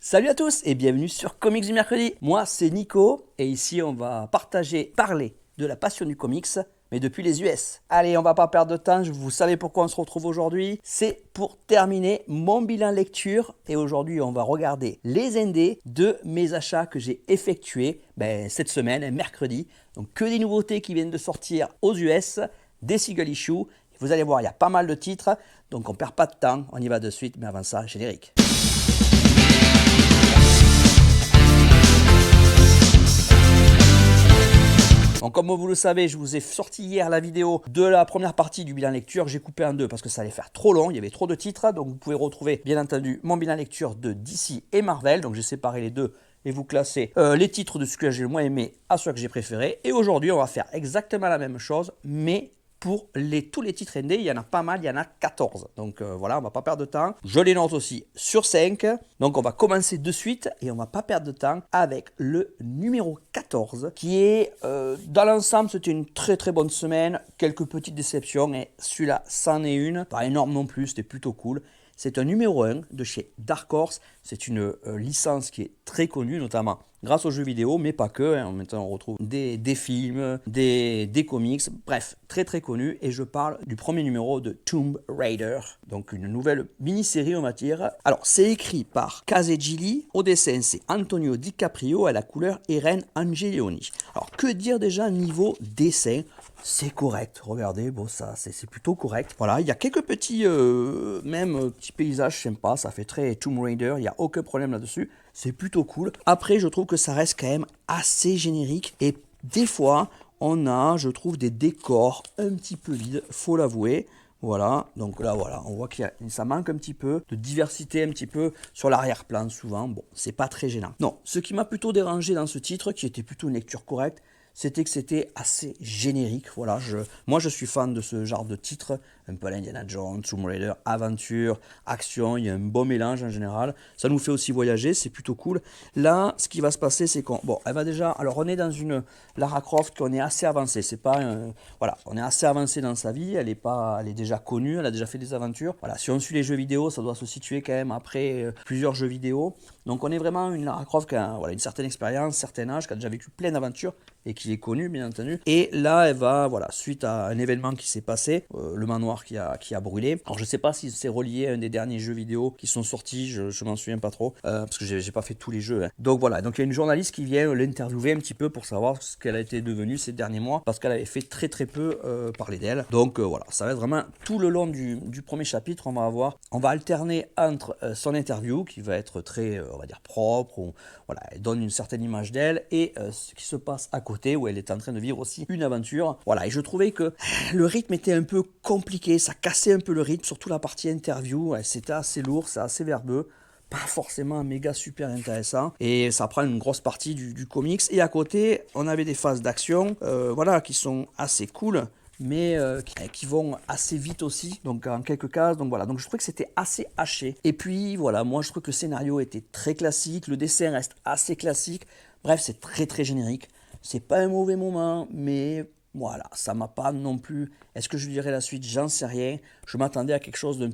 Salut à tous et bienvenue sur Comics du mercredi. Moi c'est Nico et ici on va parler de la passion du comics mais depuis les US. Allez, on va pas perdre de temps, vous savez pourquoi on se retrouve aujourd'hui. C'est pour terminer mon bilan lecture et aujourd'hui on va regarder les indés de mes achats que j'ai effectués cette semaine, mercredi. Donc que des nouveautés qui viennent de sortir aux US, des single issues. Vous allez voir, il y a pas mal de titres, donc on perd pas de temps, on y va de suite, mais avant ça, générique. Donc comme vous le savez, je vous ai sorti hier la vidéo de la première partie du bilan lecture. J'ai coupé en deux parce que ça allait faire trop long, il y avait trop de titres. Donc vous pouvez retrouver bien entendu mon bilan lecture de DC et Marvel. Donc j'ai séparé les deux et vous classez les titres de ce que j'ai le moins aimé à ceux que j'ai préférés. Et aujourd'hui on va faire exactement la même chose, mais pour tous les titres indés, il y en a pas mal, il y en a 14. Donc voilà, on va pas perdre de temps. Je les note aussi sur 5. Donc on va commencer de suite et on va pas perdre de temps avec le numéro 14 qui est, dans l'ensemble, c'était une très très bonne semaine. Quelques petites déceptions et celui-là, c'en est une. Pas énorme non plus, c'était plutôt cool. C'est un numéro 1 de chez Dark Horse. C'est une licence qui est très connue, notamment grâce aux jeux vidéo, mais pas que. Maintenant, on retrouve des films, des comics, bref, très très connu. Et je parle du premier numéro de Tomb Raider, donc une nouvelle mini-série, on va dire. Alors, c'est écrit par Case Gilly. Au dessin, c'est Antonio DiCaprio. À la couleur, Eren Angelioni. Alors, que dire déjà niveau dessin? C'est correct, regardez, bon ça c'est plutôt correct. Voilà, il y a quelques petits, petits paysages sympas, ça fait très Tomb Raider, il n'y a aucun problème là-dessus, c'est plutôt cool. Après, je trouve que ça reste quand même assez générique et des fois, on a, je trouve, des décors un petit peu vides, faut l'avouer. Voilà, donc là voilà, on voit que ça manque un petit peu de diversité un petit peu sur l'arrière-plan souvent. Bon, c'est pas très gênant. Non, ce qui m'a plutôt dérangé dans ce titre, qui était plutôt une lecture correcte, c'était que c'était assez générique. Voilà, moi je suis fan de ce genre de titre, un peu à l'Indiana Jones, Tomb Raider, aventure, action, il y a un bon mélange en général. Ça nous fait aussi voyager, c'est plutôt cool. Là, ce qui va se passer, c'est qu'on, bon, elle va déjà, alors on est dans une Lara Croft qu'on est assez avancé, c'est pas, voilà, on est assez avancé dans sa vie, elle est déjà connue, elle a déjà fait des aventures. Voilà, si on suit les jeux vidéo, ça doit se situer quand même après plusieurs jeux vidéo. Donc on est vraiment une Lara Croft qui a voilà, une certaine expérience, un certain âge, qui a déjà vécu plein d'aventures et qui est connue bien entendu. Et là, elle va, voilà, suite à un événement qui s'est passé, le manoir qui a brûlé. Alors je sais pas si c'est relié à un des derniers jeux vidéo qui sont sortis, je m'en souviens pas trop, parce que j'ai pas fait tous les jeux. Hein. Donc voilà, donc il y a une journaliste qui vient l'interviewer un petit peu pour savoir ce qu'elle a été devenue ces derniers mois, parce qu'elle avait fait très très peu parler d'elle. Donc voilà, ça va être vraiment tout le long du premier chapitre, on va alterner entre son interview qui va être très, on va dire propre, où, voilà, elle donne une certaine image d'elle, et ce qui se passe à côté où elle est en train de vivre aussi une aventure. Voilà, et je trouvais que le rythme était un peu compliqué, ça cassait un peu le rythme, surtout la partie interview, c'était assez lourd, c'est assez verbeux. Pas forcément méga super intéressant et ça prend une grosse partie du comics. Et à côté, on avait des phases d'action voilà, qui sont assez cool mais qui vont assez vite aussi, donc en quelques cases, donc voilà, donc je trouvais que c'était assez haché. Et puis voilà, moi je trouve que le scénario était très classique, le dessin reste assez classique, bref c'est très très générique, c'est pas un mauvais moment, mais voilà, ça m'a pas non plus. Est-ce que je dirais la suite? J'en sais rien. Je m'attendais à quelque chose d'un un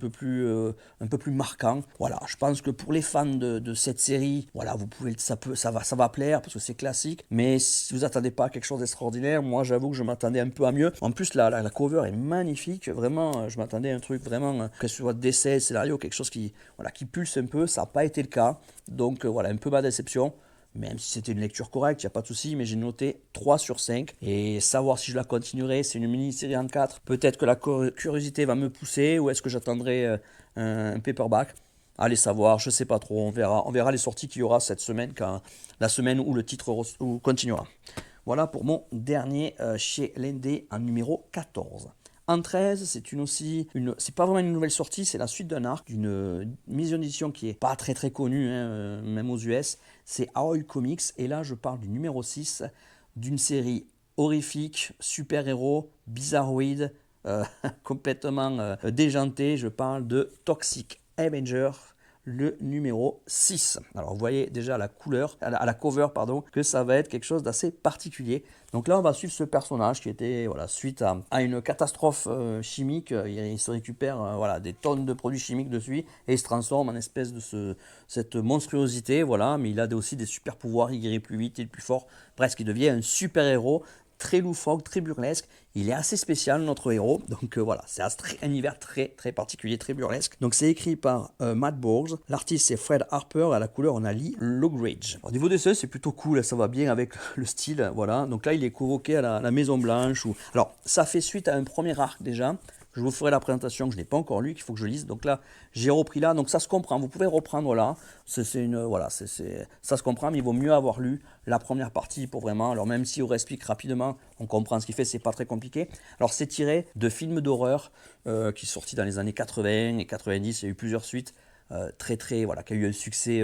peu plus marquant. Voilà, je pense que pour les fans de cette série, voilà, vous pouvez, ça va plaire parce que c'est classique. Mais si vous attendez pas à quelque chose d'extraordinaire, moi j'avoue que je m'attendais un peu à mieux. En plus, la cover est magnifique. Vraiment, je m'attendais à un truc vraiment, que ce soit d'essai, scénario, quelque chose voilà, qui pulse un peu. Ça n'a pas été le cas. Donc voilà, un peu ma déception. Même si c'était une lecture correcte, il n'y a pas de souci, mais j'ai noté 3 sur 5. Et savoir si je la continuerai, c'est une mini-série en 4. Peut-être que la curiosité va me pousser, ou est-ce que j'attendrai un paperback? Allez savoir, je ne sais pas trop, on verra les sorties qu'il y aura cette semaine, la semaine où le titre continuera. Voilà pour mon dernier chez l'Indé en numéro 14. En 13, c'est pas vraiment une nouvelle sortie, c'est la suite d'un arc, d'une mise en édition qui est pas très très connue, hein, même aux US. C'est Aoi Comics, et là je parle du numéro 6, d'une série horrifique, super-héros, bizarroïde, complètement déjantée. Je parle de Toxic Avenger, le numéro 6. Alors vous voyez déjà à la couleur, à la cover, pardon, que ça va être quelque chose d'assez particulier. Donc là, on va suivre ce personnage qui était, voilà, suite à une catastrophe chimique, il se récupère voilà, des tonnes de produits chimiques dessus et il se transforme en espèce de cette monstruosité, voilà, mais il a aussi des super pouvoirs, il guérit plus vite, il est plus fort, presque il devient un super héros. Très loufoque, très burlesque. Il est assez spécial, notre héros. Donc voilà, c'est un univers très très particulier, très burlesque. Donc c'est écrit par Matt Borges. L'artiste c'est Fred Harper. À la couleur, on a Lee Loughridge. Au niveau des dessins, c'est plutôt cool. Ça va bien avec le style. Voilà. Donc là, il est convoqué à la Maison Blanche. Alors, ça fait suite à un premier arc déjà. Je vous ferai la présentation que je n'ai pas encore lue, qu'il faut que je lise. Donc là, j'ai repris là. Donc ça se comprend. Vous pouvez reprendre là. Ça se comprend, mais il vaut mieux avoir lu la première partie pour vraiment. Alors même si on explique rapidement, on comprend ce qu'il fait, c'est pas très compliqué. Alors c'est tiré de films d'horreur qui sont sortis dans les années 80 et 90. Il y a eu plusieurs suites voilà, qui a eu un succès.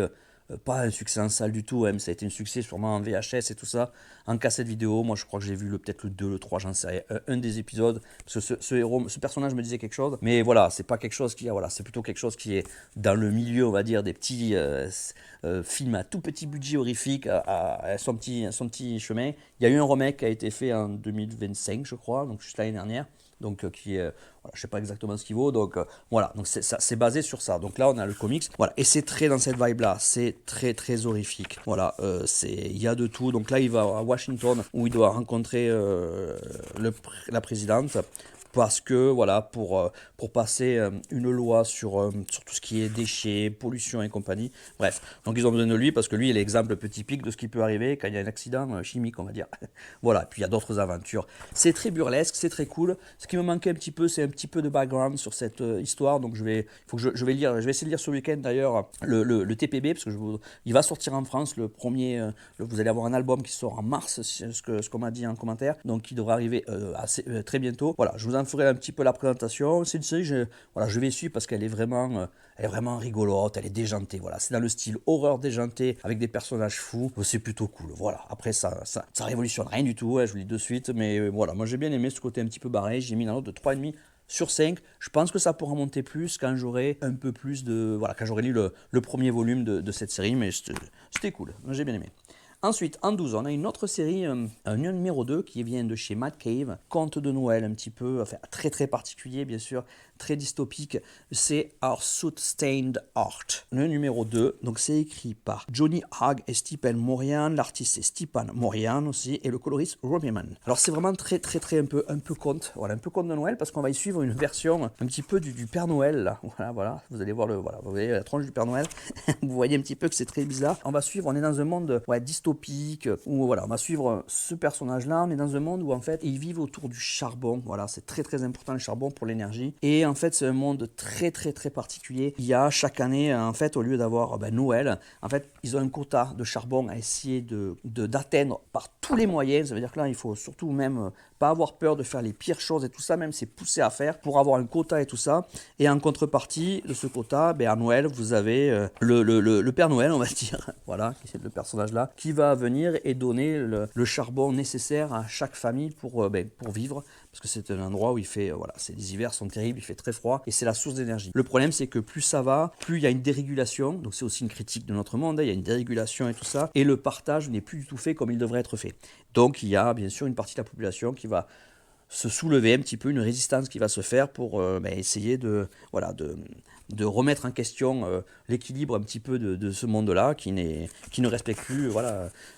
Pas un succès en salle du tout, hein, mais ça a été un succès sûrement en VHS et tout ça, en cassette vidéo. Moi je crois que j'ai vu peut-être le 2, le 3, j'en sais rien, un des épisodes, parce que ce personnage me disait quelque chose, mais voilà, c'est pas quelque chose voilà, c'est plutôt quelque chose qui est dans le milieu, on va dire, des petits films à tout petit budget horrifique, à son petit chemin. Il y a eu un remake qui a été fait en 2025, je crois, donc juste l'année dernière. Donc qui est, voilà, je ne sais pas exactement ce qu'il vaut, donc voilà, donc c'est basé sur ça. Donc là on a le comics, voilà, et c'est très dans cette vibe là, c'est très très horrifique. Voilà, il y a de tout. Donc là il va à Washington où il doit rencontrer la présidente. Parce que voilà, pour passer une loi sur tout ce qui est déchets, pollution et compagnie. Bref, donc ils ont besoin de lui parce que lui il est l'exemple peu typique de ce qui peut arriver quand il y a un accident chimique, on va dire. Voilà, et puis il y a d'autres aventures. C'est très burlesque, c'est très cool. Ce qui me manquait un petit peu, c'est un petit peu de background sur cette histoire. Donc je vais essayer de lire ce week-end d'ailleurs le TPB parce que il va sortir en France le premier. Vous allez avoir un album qui sort en mars, ce qu'on m'a dit en commentaire. Donc qui devrait arriver très bientôt. Voilà, je vous en ferai un petit peu la présentation. C'est une série, je vais suivre parce qu'elle est vraiment rigolote, elle est déjantée. Voilà, c'est dans le style horreur déjantée avec des personnages fous. C'est plutôt cool. Voilà, après ça révolutionne rien du tout, je vous le dis de suite, mais voilà, moi j'ai bien aimé ce côté un petit peu barré. J'ai mis la note de 3,5 sur 5. Je pense que ça pourra monter plus quand j'aurai un peu plus de. Voilà, quand j'aurai lu le premier volume de cette série, mais c'était cool. Moi j'ai bien aimé. Ensuite, en 12, on a une autre série, un numéro 2, qui vient de chez Mad Cave, Conte de Noël, un petit peu, enfin très très particulier bien sûr, très dystopique, c'est Our Soot Stained Heart. Le numéro 2, donc c'est écrit par Johnny Hagg et Stephen Morian, l'artiste c'est Stephen Morian aussi, et le coloriste Robbie Mann. Alors c'est vraiment très très très un peu conte, voilà, un peu conte de Noël, parce qu'on va y suivre une version un petit peu du Père Noël, là. Voilà, vous allez voir vous voyez la tronche du Père Noël, vous voyez un petit peu que c'est très bizarre. On est dans un monde dystopique, où voilà, on va suivre ce personnage-là, on est dans un monde où en fait ils vivent autour du charbon, voilà, c'est très très important le charbon pour l'énergie, et en fait c'est un monde très très très particulier. Il y a chaque année, en fait, au lieu d'avoir Noël, en fait ils ont un quota de charbon à essayer d'atteindre par tous les moyens. Ça veut dire que là il faut surtout même pas avoir peur de faire les pires choses et tout ça, même c'est poussé à faire pour avoir un quota et tout ça. Et en contrepartie de ce quota, à Noël vous avez le Père Noël, on va dire, voilà, c'est le personnage là, qui va venir et donner le charbon nécessaire à chaque famille pour vivre, parce que c'est un endroit où il fait, les hivers sont terribles, il fait très froid, et c'est la source d'énergie. Le problème c'est que plus ça va, plus il y a une dérégulation, donc c'est aussi une critique de notre monde, il y a une dérégulation et tout ça, et le partage n'est plus du tout fait comme il devrait être fait. Donc il y a bien sûr une partie de la population qui va se soulever un petit peu, une résistance qui va se faire pour essayer de remettre en question l'équilibre un petit peu de ce monde-là qui ne respecte plus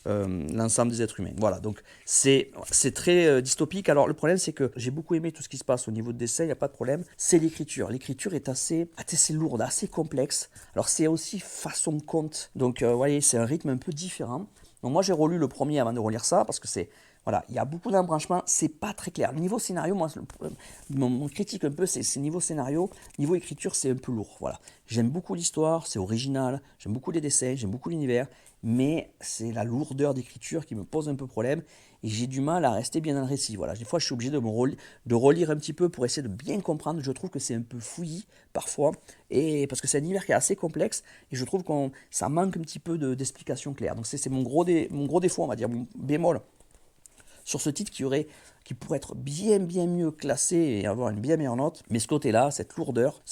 l'ensemble des êtres humains. Voilà, donc c'est très dystopique. Alors le problème c'est que j'ai beaucoup aimé tout ce qui se passe au niveau de dessin, il n'y a pas de problème, c'est l'écriture. L'écriture est assez lourde, assez complexe. Alors c'est aussi façon conte, donc vous voyez, c'est un rythme un peu différent. Donc moi j'ai relu le premier avant de relire ça, parce que voilà, il y a beaucoup d'embranchements, c'est pas très clair. Niveau scénario, moi, mon critique un peu, c'est niveau scénario, niveau écriture, c'est un peu lourd. Voilà, j'aime beaucoup l'histoire, c'est original, j'aime beaucoup les dessins, j'aime beaucoup l'univers, mais c'est la lourdeur d'écriture qui me pose un peu problème et j'ai du mal à rester bien dans le récit. Voilà, des fois, je suis obligé de relire un petit peu pour essayer de bien comprendre. Je trouve que c'est un peu fouillis parfois, et parce que c'est un univers qui est assez complexe et je trouve que ça manque un petit peu d'explications claires. Donc c'est mon gros défaut, on va dire, mon bémol sur ce titre qui pourrait être bien mieux classé et avoir une bien meilleure note. Mais ce côté-là, cette lourdeur,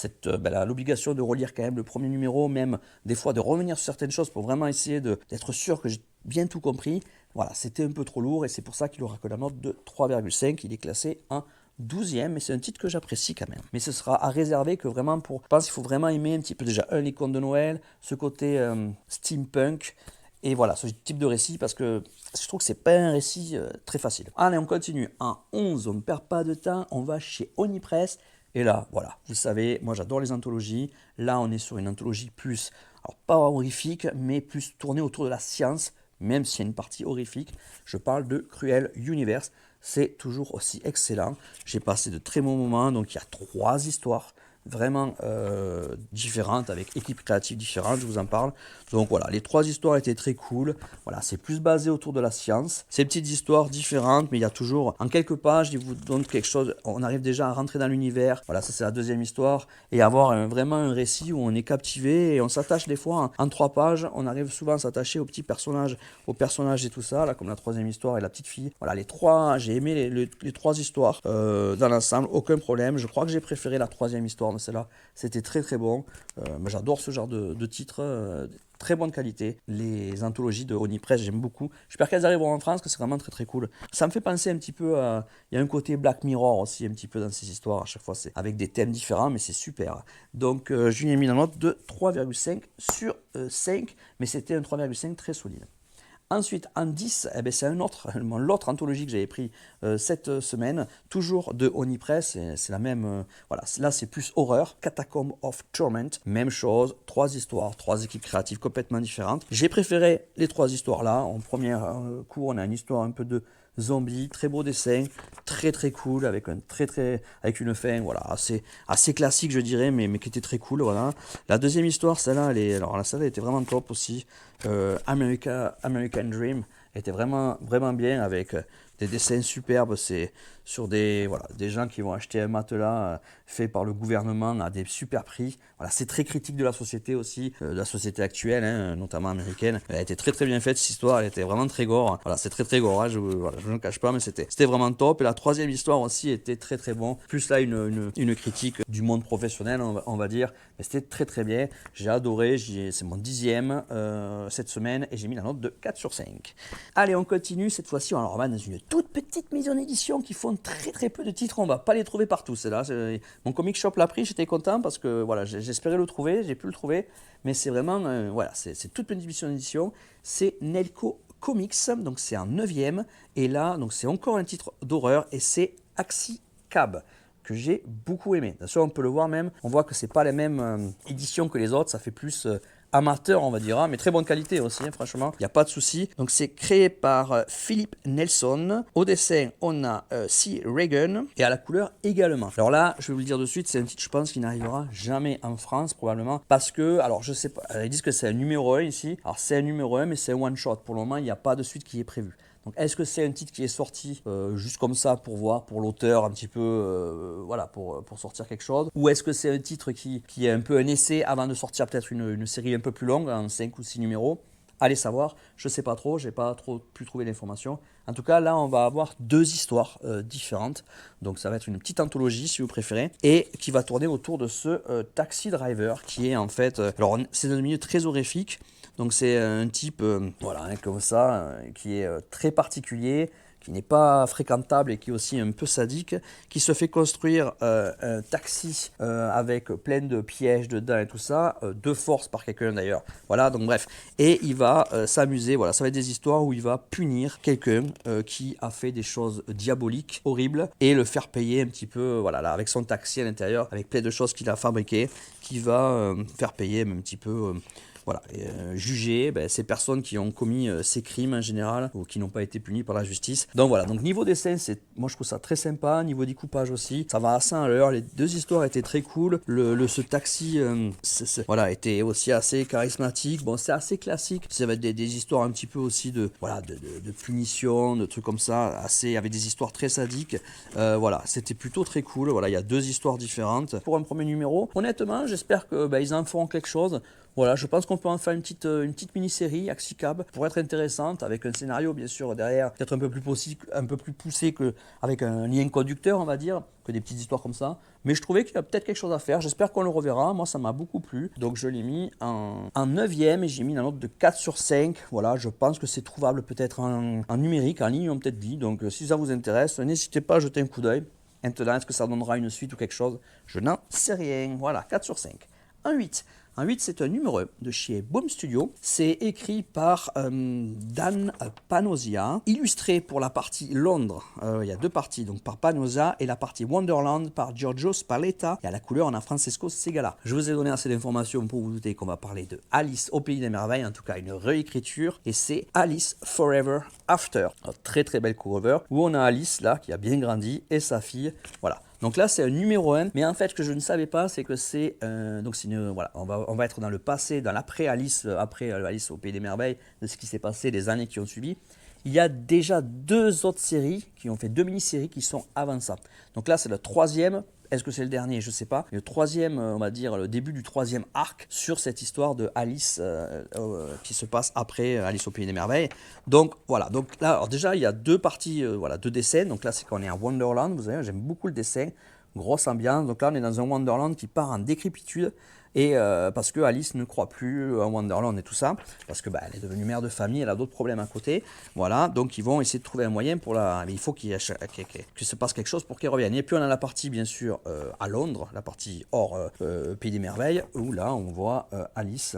l'obligation de relire quand même le premier numéro, même des fois de revenir sur certaines choses pour vraiment essayer d'être sûr que j'ai bien tout compris. Voilà, c'était un peu trop lourd et c'est pour ça qu'il aura que la note de 3,5. Il est classé en 12e, mais c'est un titre que j'apprécie quand même. Mais ce sera à réserver que vraiment je pense qu'il faut vraiment aimer un petit peu déjà les contes de Noël, ce côté steampunk, et voilà, ce type de récit, parce que je trouve que c'est pas un récit très facile. Allez, on continue. En 11, on ne perd pas de temps, on va chez Onipress. Et là, voilà, vous savez, moi j'adore les anthologies. Là, on est sur une anthologie plus, alors pas horrifique, mais plus tournée autour de la science, même s'il y a une partie horrifique. Je parle de Cruel Universe. C'est toujours aussi excellent. J'ai passé de très bons moments, donc il y a 3 histoires vraiment différentes, avec équipes créatives différentes, je vous en parle. Donc voilà, les 3 histoires étaient très cool. Voilà, c'est plus basé autour de la science. Ces petites histoires différentes, mais il y a toujours, en quelques pages, ils vous donnent quelque chose. On arrive déjà à rentrer dans l'univers. Voilà, ça c'est la 2e histoire. Et avoir vraiment un récit où on est captivé et on s'attache des fois en 3 pages. On arrive souvent à s'attacher aux petits personnages, et tout ça, là, comme la 3e histoire et la petite fille. Voilà, les 3, j'ai aimé les 3 histoires dans l'ensemble, aucun problème. Je crois que j'ai préféré la 3e histoire de celle-là. C'était très bon. J'adore ce genre de titre. Très bonne qualité. Les anthologies de Onipress, j'aime beaucoup. J'espère qu'elles arriveront en France, que c'est vraiment très cool. Ça me fait penser un petit peu à... Il y a un côté Black Mirror aussi, un petit peu dans ces histoires. À chaque fois, c'est avec des thèmes différents, mais c'est super. Donc, je lui ai mis la note de 3,5 sur 5, mais c'était un 3,5 très solide. Ensuite, en 10, c'est l'autre anthologie que j'avais pris cette semaine, toujours de Onipress, c'est la même, voilà, là c'est plus horreur, Catacomb of Torment, même chose, 3 histoires, 3 équipes créatives complètement différentes. J'ai préféré les 3 histoires là. En premier coup, on a une histoire un peu de zombie, très beau dessin, très cool, avec avec une fin, voilà, assez classique je dirais, mais qui était très cool, voilà. La 2e histoire, celle-là, celle-là était vraiment top aussi. American Dream était vraiment bien, avec des dessins superbes. C'est sur des gens qui vont acheter un matelas fait par le gouvernement à des super prix. Voilà, c'est très critique de la société aussi, de la société actuelle, hein, notamment américaine. Elle a été très bien faite cette histoire, elle était vraiment très gore. Voilà, c'est très gore, hein, je ne le cache pas, mais c'était vraiment top. Et la 3e histoire aussi était très bon. Plus là une critique du monde professionnel, on va dire. Mais c'était très bien. J'ai adoré, c'est mon 10e cette semaine et j'ai mis la note de 4 sur 5. Allez, on continue. Cette fois-ci, on va dans une toute petite maison d'édition qui font très peu de titres. On va pas les trouver partout. C'est là. Mon comic shop l'a pris, j'étais content parce que voilà, j'espérais le trouver, j'ai pu le trouver. Mais c'est vraiment, voilà, c'est toute petite maison d'édition. C'est Nelco Comics, donc c'est en 9e. Et là, donc c'est encore un titre d'horreur et c'est Axi Cab, que j'ai beaucoup aimé. Bien sûr, on peut le voir même, on voit que c'est pas la même édition que les autres, ça fait plus amateur, on va dire, hein, mais très bonne qualité aussi, hein, franchement, il n'y a pas de souci. Donc c'est créé par Philippe Nelson. Au dessin, on a C. Reagan et à la couleur également. Alors là, je vais vous le dire de suite, c'est un titre, je pense, qui n'arrivera jamais en France, probablement, parce que, alors je sais pas, ils disent que c'est un numéro 1 ici. Alors c'est un numéro 1, mais c'est un one-shot. Pour le moment, il n'y a pas de suite qui est prévue. Donc, est-ce que c'est un titre qui est sorti juste comme ça pour voir, pour l'auteur un petit peu, voilà, pour sortir quelque chose, ou est-ce que c'est un titre qui est un peu un essai avant de sortir peut-être une série un peu plus longue, en 5 ou 6 numéros? Allez savoir, je sais pas trop, j'ai pas trop pu trouver l'information. En tout cas, là, on va avoir 2 histoires différentes. Donc, ça va être une petite anthologie, si vous préférez, et qui va tourner autour de ce taxi driver, qui est en fait, alors c'est un milieu très horrifique. Donc c'est un type, voilà, hein, comme ça, qui est très particulier, qui n'est pas fréquentable et qui est aussi un peu sadique, qui se fait construire un taxi avec plein de pièges dedans et tout ça, de force par quelqu'un d'ailleurs. Voilà, donc bref. Et il va s'amuser, voilà, ça va être des histoires où il va punir quelqu'un qui a fait des choses diaboliques, horribles, et le faire payer un petit peu, voilà, là, avec son taxi à l'intérieur, avec plein de choses qu'il a fabriquées, qui va faire payer un petit peu... Voilà, juger ces personnes qui ont commis ces crimes en général ou qui n'ont pas été punis par la justice. Donc voilà, donc niveau dessin, moi je trouve ça très sympa, niveau découpage aussi, ça va assez à l'heure, les 2 histoires étaient très cool, ce taxi voilà, était aussi assez charismatique, bon c'est assez classique, ça va être des histoires un petit peu aussi de punition, de trucs comme ça, assez, avec des histoires très sadiques, voilà, c'était plutôt très cool, voilà, il y a 2 histoires différentes. Pour un premier numéro, honnêtement, j'espère que ils en feront quelque chose. Voilà, je pense qu'on peut en faire une petite mini-série Axicab pour être intéressante, avec un scénario bien sûr derrière, peut-être un peu plus poussé qu'avec un lien conducteur, on va dire, que des petites histoires comme ça. Mais je trouvais qu'il y a peut-être quelque chose à faire, j'espère qu'on le reverra, moi ça m'a beaucoup plu. Donc je l'ai mis en 9e et j'ai mis la note de 4 sur 5. Voilà, je pense que c'est trouvable peut-être en numérique, en ligne on peut-être dit. Donc si ça vous intéresse, n'hésitez pas à jeter un coup d'œil. Maintenant, est-ce que ça donnera une suite ou quelque chose? Je n'en sais rien. Voilà, 4 sur 5. Un 8. Un 8, c'est un numéro de chez Boom Studio. C'est écrit par Dan Panosia, illustré pour la partie Londres. Il y a deux parties, donc par Panosia, et la partie Wonderland par Giorgio Spalletta. Et à la couleur, on a Francesco Segala. Je vous ai donné assez d'informations pour vous douter qu'on va parler de Alice au Pays des Merveilles, en tout cas une réécriture, et c'est Alice Forever After. Alors, très très belle cover, où on a Alice là, qui a bien grandi, et sa fille. Voilà. Donc là, c'est un numéro 1, mais en fait, ce que je ne savais pas, c'est que c'est... voilà, on va être dans le passé, dans l'après-Alice, après Alice au Pays des Merveilles, de ce qui s'est passé les années qui ont suivi. Il y a déjà 2 autres séries qui ont fait 2 mini-séries qui sont avant ça. Donc là, c'est le 3e. Est-ce que c'est le dernier? Je ne sais pas. Le 3e, on va dire, le début du 3e arc sur cette histoire de Alice qui se passe après Alice au Pays des Merveilles. Donc voilà. Donc là, alors déjà, il y a 2 parties, voilà, 2 dessins. Donc là, c'est qu'on est à Wonderland. Vous savez, j'aime beaucoup le dessin. Grosse ambiance. Donc là, on est dans un Wonderland qui part en décrépitude. Et parce que Alice ne croit plus en Wonderland et tout ça, parce que elle est devenue mère de famille, elle a d'autres problèmes à côté. Voilà, donc ils vont essayer de trouver un moyen pour la. Mais il faut qu'il se passe quelque chose pour qu'elle revienne. Et puis on a la partie bien sûr à Londres, la partie hors Pays des Merveilles, où là on voit Alice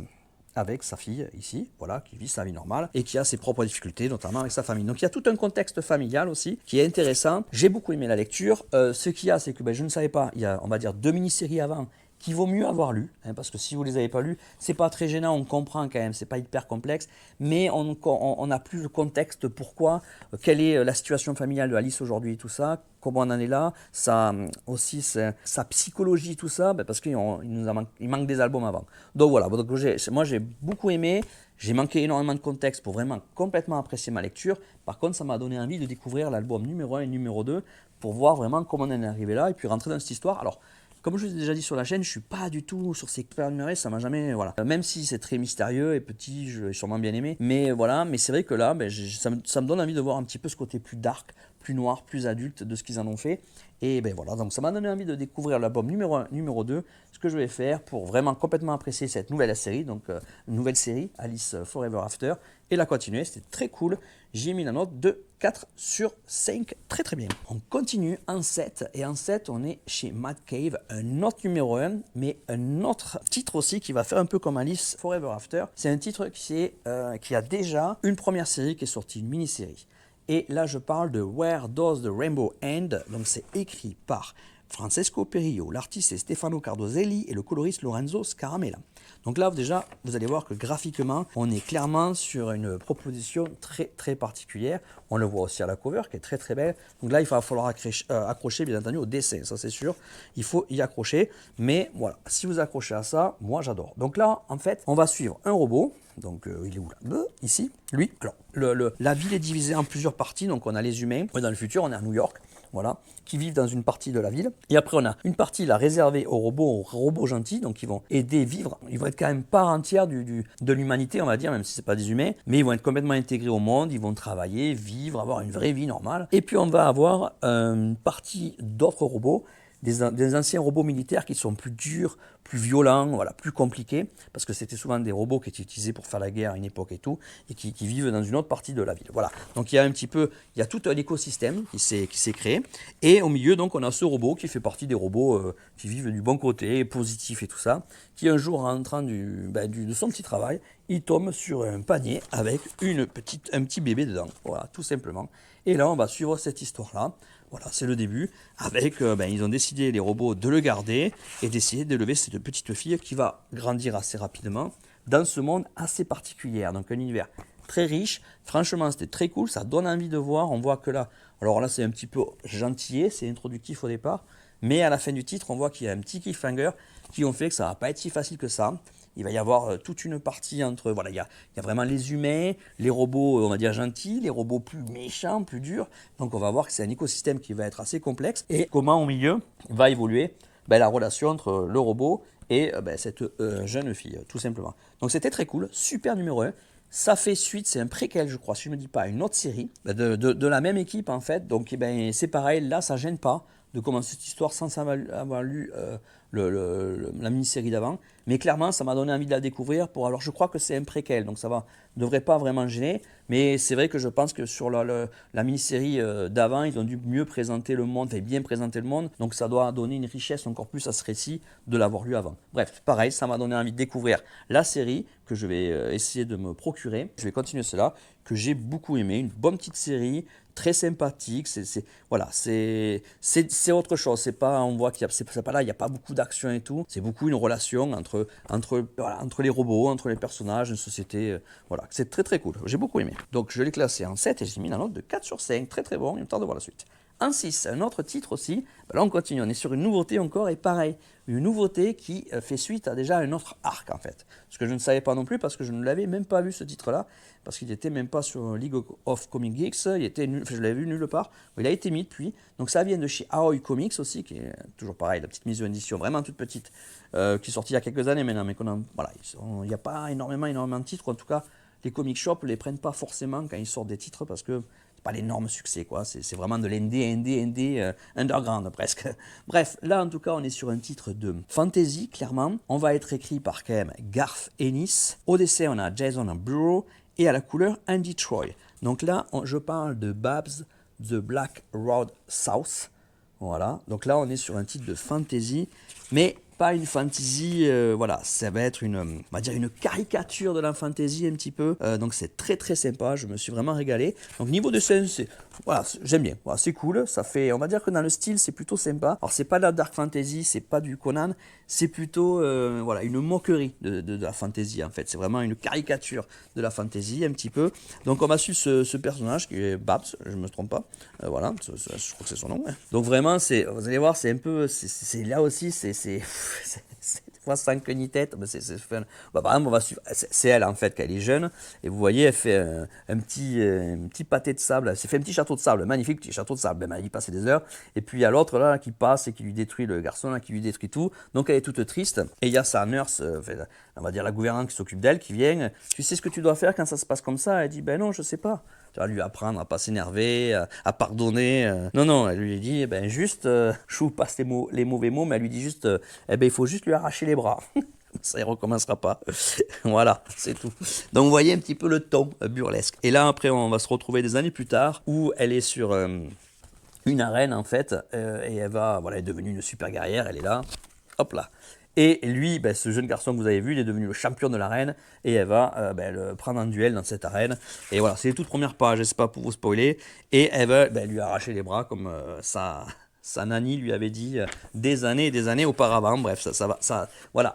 avec sa fille ici, voilà, qui vit sa vie normale et qui a ses propres difficultés, notamment avec sa famille. Donc il y a tout un contexte familial aussi qui est intéressant. J'ai beaucoup aimé la lecture. Ce qu'il y a, c'est que je ne savais pas, il y a, on va dire, 2 mini-séries avant qu'il vaut mieux avoir lu, parce que si vous ne les avez pas lues, c'est pas très gênant, on comprend quand même, c'est pas hyper complexe, mais on n'a plus le contexte, pourquoi, quelle est la situation familiale de Alice aujourd'hui et tout ça, comment on en est là, ça, aussi sa psychologie, tout ça, parce qu'il manque des albums avant. Donc voilà, donc moi j'ai beaucoup aimé, j'ai manqué énormément de contexte pour vraiment complètement apprécier ma lecture. Par contre, ça m'a donné envie de découvrir l'album numéro 1 et numéro 2 pour voir vraiment comment on en est arrivé là et puis rentrer dans cette histoire. Alors, comme je vous ai déjà dit sur la chaîne, je ne suis pas du tout sur ces super numérés, ça m'a jamais... Voilà. Même si c'est très mystérieux et petit, je l'ai sûrement bien aimé. Mais voilà, mais c'est vrai que là, ça me donne envie de voir un petit peu ce côté plus dark, plus noir, plus adulte de ce qu'ils en ont fait. Et voilà, donc ça m'a donné envie de découvrir l'album numéro 1, numéro 2, ce que je vais faire pour vraiment complètement apprécier cette nouvelle série, donc nouvelle série, Alice Forever After, et la continuer, c'était très cool. J'ai mis la note de 4 sur 5, très très bien. On continue en 7, et en 7, on est chez Mad Cave, un autre numéro 1, mais un autre titre aussi qui va faire un peu comme Alice Forever After. C'est un titre qui a déjà une première série qui est sortie, une mini-série. Et là, je parle de Where Does the Rainbow End? Donc, c'est écrit par Francesco Perillo, l'artiste est Stefano Cardozelli et le coloriste Lorenzo Scaramella. Donc là, déjà, vous allez voir que graphiquement, on est clairement sur une proposition très très particulière. On le voit aussi à la cover qui est très très belle. Donc là, il va falloir accrocher bien entendu au dessin, ça c'est sûr. Il faut y accrocher. Mais voilà, si vous accrochez à ça, moi j'adore. Donc là, en fait, on va suivre un robot. Donc il est où là? Ici, lui. Alors, la ville est divisée en plusieurs parties. Donc on a les humains. Dans le futur, on est à New York. Voilà, qui vivent dans une partie de la ville. Et après, on a une partie là réservée aux robots gentils, donc ils vont aider vivre. Ils vont être quand même part entière de l'humanité, on va dire, même si ce n'est pas des humains, mais ils vont être complètement intégrés au monde, ils vont travailler, vivre, avoir une vraie vie normale. Et puis on va avoir une partie d'autres robots, des anciens robots militaires qui sont plus durs, plus violents, voilà, plus compliqués, parce que c'était souvent des robots qui étaient utilisés pour faire la guerre à une époque et tout, et qui vivent dans une autre partie de la ville. Voilà. Donc il y a tout un écosystème qui s'est créé, et au milieu donc on a ce robot qui fait partie des robots qui vivent du bon côté, positif et tout ça, qui un jour en rentrant de son petit travail, il tombe sur un panier avec un petit bébé dedans. Voilà, tout simplement. Et là on va suivre cette histoire-là. Voilà, c'est le début, avec, ils ont décidé, les robots, de le garder et d'essayer d'élever cette petite fille qui va grandir assez rapidement dans ce monde assez particulier, donc un univers très riche. Franchement, c'était très cool, ça donne envie de voir. On voit que là, alors là, c'est un petit peu gentillé, c'est introductif au départ, mais à la fin du titre, on voit qu'il y a un petit cliffhanger qui ont fait que ça ne va pas être si facile que ça. Il va y avoir toute une partie entre, voilà, il y a vraiment les humains, les robots, on va dire gentils, les robots plus méchants, plus durs. Donc on va voir que c'est un écosystème qui va être assez complexe. Et comment au milieu va évoluer la relation entre le robot et cette jeune fille, tout simplement. Donc c'était très cool, super numéro 1. Ça fait suite, c'est un préquel, je crois, si je ne me dis pas, à une autre série de la même équipe en fait. Donc c'est pareil, là ça gêne pas de commencer cette histoire sans avoir lu la mini-série d'avant. Mais clairement, ça m'a donné envie de la découvrir. Alors je crois que c'est un préquel, donc ça ne devrait pas vraiment gêner. Mais c'est vrai que je pense que sur la mini-série d'avant, ils ont dû mieux présenter le monde, enfin bien présenter le monde. Donc ça doit donner une richesse encore plus à ce récit de l'avoir lu avant. Bref, pareil, ça m'a donné envie de découvrir la série que je vais essayer de me procurer. Je vais continuer cela, que j'ai beaucoup aimé. Une bonne petite série, très sympathique. Voilà, c'est autre chose. C'est pas, on voit qu'il y a, c'est pas là, il n'y a pas beaucoup d'action et tout. C'est beaucoup une relation entre les robots, entre les personnages, une société. Voilà, c'est très très cool. J'ai beaucoup aimé. Donc je l'ai classé en 7 et j'ai mis la note de 4 sur 5. Très très bon, il me tarde de voir la suite. En 6, un autre titre aussi. Là on continue, on est sur une nouveauté encore et pareil. Une nouveauté qui fait suite à déjà un autre arc en fait. Ce que je ne savais pas non plus parce que je ne l'avais même pas vu ce titre-là. Parce qu'il n'était même pas sur League of Comic Geeks. Je l'avais vu nulle part. Il a été mis depuis. Donc ça vient de chez Aoi Comics aussi, qui est toujours pareil, la petite maison d'édition vraiment toute petite, qui est sortie il y a quelques années maintenant. Mais voilà, il n'y a pas énormément de titres. En tout cas, les comic shops ne les prennent pas forcément quand ils sortent des titres parce que pas l'énorme succès, quoi. C'est vraiment de l'indé, underground presque. Bref, là en tout cas, on est sur un titre de fantasy, clairement. On va être écrit par quand même Garth Ennis. Au dessin, on a Jason Burrow et à la couleur Andy Troy. Donc là, je parle de Babs The Black Road South. Voilà. Donc là, on est sur un titre de fantasy, mais pas une fantasy, voilà, ça va être on va dire une caricature de la fantasy un petit peu. Donc c'est très très sympa, je me suis vraiment régalé. Donc niveau de scène, voilà, j'aime bien, voilà, c'est cool. Ça fait, on va dire que dans le style, c'est plutôt sympa. Alors c'est pas de la dark fantasy, c'est pas du Conan, c'est plutôt voilà, une moquerie de la fantasy en fait. C'est vraiment une caricature de la fantasy un petit peu. Donc on m'a su ce personnage qui est Babs, je me trompe pas. Voilà, je crois que c'est son nom. Donc vraiment, vous allez voir, c'est un peu, c'est là aussi, c'est des fois sans queue ni tête. C'est fun. Par exemple, c'est elle en fait, quand elle est jeune, et vous voyez, elle fait un petit pâté de sable, elle s'est fait un petit château de sable, magnifique petit château de sable, elle y passe des heures, et puis il y a l'autre là qui passe et qui lui détruit le garçon, là, qui lui détruit tout, donc elle est toute triste, et il y a sa nurse, on va dire la gouvernante qui s'occupe d'elle, qui vient, tu sais ce que tu dois faire quand ça se passe comme ça? Elle dit, ben non, je sais pas. Tu vas lui apprendre à pas s'énerver, à pardonner. Non, elle lui dit, juste, je vous passe les mauvais mots, mais elle lui dit juste, il faut juste lui arracher les bras. Ça ne recommencera pas. Voilà, c'est tout. Donc vous voyez un petit peu le ton burlesque. Et là, après, on va se retrouver des années plus tard, où elle est sur une arène, en fait, et elle est devenue une super guerrière, elle est là, hop là. Et lui, ce jeune garçon que vous avez vu, il est devenu le champion de l'arène et elle va le prendre en duel dans cette arène. Et voilà, c'est les toutes premières pages, c'est pas pour vous spoiler. Et elle va lui arracher les bras comme sa nanny lui avait dit des années et des années auparavant. Bref,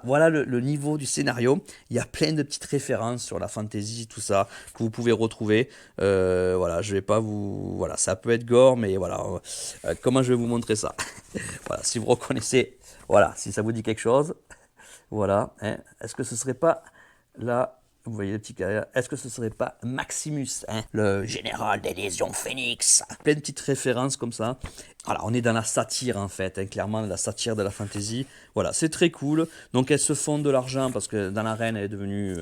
voilà le niveau du scénario. Il y a plein de petites références sur la fantasy, tout ça, que vous pouvez retrouver. Voilà, je vais pas vous... Voilà, ça peut être gore, mais voilà, comment je vais vous montrer ça? Voilà, si vous reconnaissez... Voilà, si ça vous dit quelque chose, voilà. Est-ce que ce serait pas là, vous voyez le petit carré, est-ce que ce serait pas Maximus, le général des légions Phoenix? Plein de petites références comme ça. Voilà, on est dans la satire en fait, clairement la satire de la fantasy. Voilà, c'est très cool. Donc elles se font de l'argent parce que dans l'arène elle est devenue,